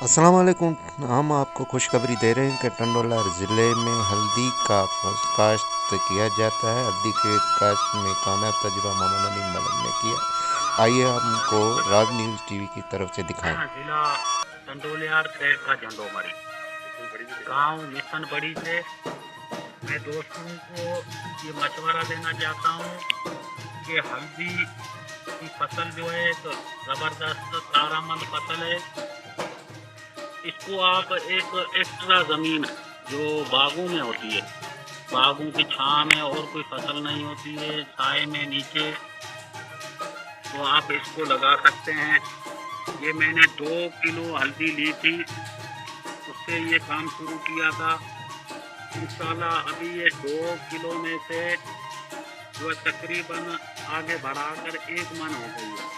अस्सलाम वालेकुम। हम आपको खुशखबरी दे रहे हैं कि टंडोला ज़िले में हल्दी का काश्त किया जाता है। हल्दी के काश्त में कामयाब तजुर्बा मोहम्मद अली मलिक ने किया। आइए हमको राग न्यूज़ टीवी की तरफ से दिखाएं। जिला टंडोलियार शहर का झंडोमरी गांव मिशन बड़ी से मैं दोस्तों को ये मशवरा देना चाहता हूँ कि हल्दी की फसल जो है एक ज़बरदस्त तारामंद फसल है। इसको आप एक एक्स्ट्रा ज़मीन जो बागों में होती है, बागों की छांव में और कोई फसल नहीं होती है, छाए में नीचे, तो आप इसको लगा सकते हैं। ये मैंने 2 किलो हल्दी ली थी, उससे ये काम शुरू किया था। इंशाल्लाह अभी ये 2 किलो में से जो तकरीबन आगे बढ़ाकर 1 मन हो गई है।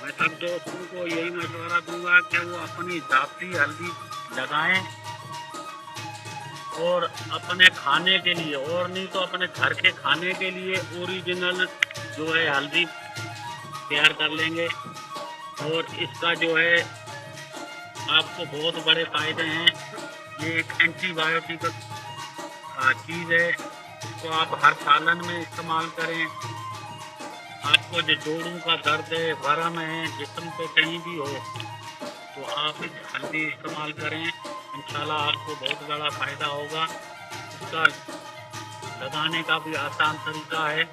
मैं सब दोस्तों को यही मशवरा दूंगा कि वो अपनी जाती हल्दी लगाएं और अपने खाने के लिए, और नहीं तो अपने घर के खाने के लिए ओरिजिनल जो है हल्दी तैयार कर लेंगे। और इसका जो है आपको बहुत बड़े फायदे हैं। ये एक एंटीबायोटिक चीज़ है, इसको आप हर सालन में इस्तेमाल करें। आपको जो जोड़ों का दर्द है, वरम है, जिस्म पे कहीं भी हो, तो आप इस हल्दी इस्तेमाल करें। इंशाल्लाह आपको बहुत बड़ा फ़ायदा होगा। इसका लगाने का भी आसान तरीका है।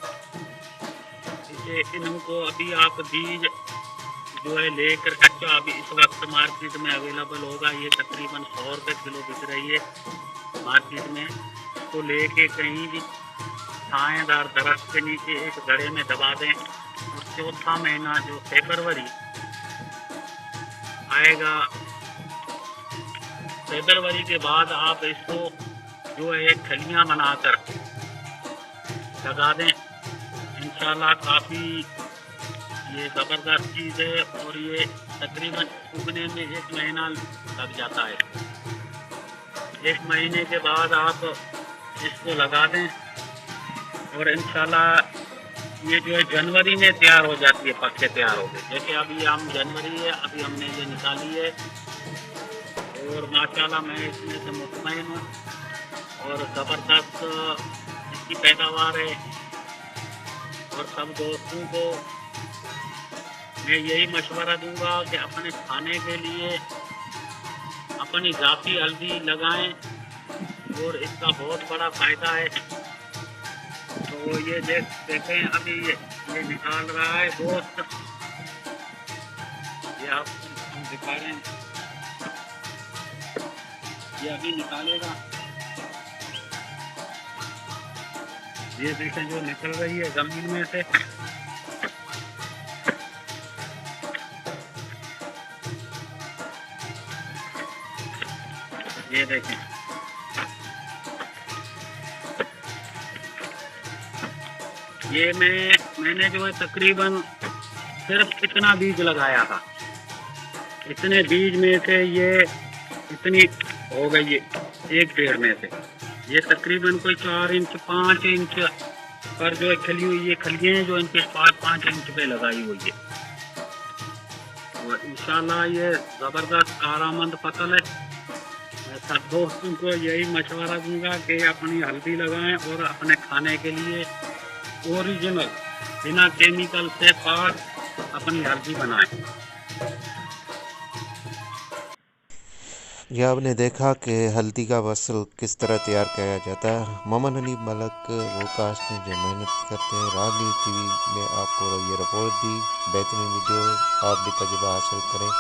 इसे इनको अभी आप बीज जो है लेकर कच्चा अभी इस वक्त मार्केट में अवेलेबल होगा। ये तकरीबन 100 रुपये किलो बिक रही है मार्केट में। तो लेके कहीं भी छाएदार दरख्त के नीचे एक गड्ढे में दबा दें। और चौथा महीना जो फरवरी आएगा, फरवरी के बाद आप इसको जो है खलियां बनाकर लगा दें। इंशाल्लाह काफ़ी ये ज़बरदस्त चीज़ है और ये तकरीबन उगने में 1 महीना लग जाता है। 1 महीने के बाद आप इसको लगा दें और इंशाल्लाह ये जो है जनवरी में तैयार हो जाती है, पक्के तैयार हो गए। जैसे अभी हम जनवरी है, अभी हमने ये निकाली है और माशाल्लाह मैं इसमें से मुतमईन हूँ और ज़बरदस्त इसकी पैदावार है। और सब दोस्तों को मैं यही मशवरा दूंगा कि अपने खाने के लिए अपनी जाती हल्दी लगाएं और इसका बहुत बड़ा फ़ायदा है। तो ये देखें अभी ये निकाल रहा है दोस्त, ये आप हम दिखा रहे हैं, ये अभी निकालेगा। ये देखें जो निकल रही है ज़मीन में से। ये देखें, ये मैंने जो है तकरीबन सिर्फ इतना बीज लगाया था। इतने बीज में से ये इतनी हो गई है एक पेड़ में से। ये तकरीबन कोई 4 इंच 5 इंच पर जो है खली हुई ये खलियाँ हैं जो इनके 5 इंच पे लगाई हुई है। और इंशाल्लाह ये ज़बरदस्त कारामंद फसल है। मैं सब दोस्तों को यही मशवरा दूंगा कि अपनी हल्दी लगाएं और अपने खाने के लिए ओरिजिनल बिना केमिकल से पाक अपनी हल्दी बनाएं। ये आपने देखा कि हल्दी का फसल किस तरह तैयार किया जाता है। मोहम्मद अली मलिक वो कास्ट में जो मेहनत करते हैं। राग न्यूज़ टीवी ने आपको ये रिपोर्ट दी। बेहतरीन वीडियो, आप भी तजुर्बा हासिल करें।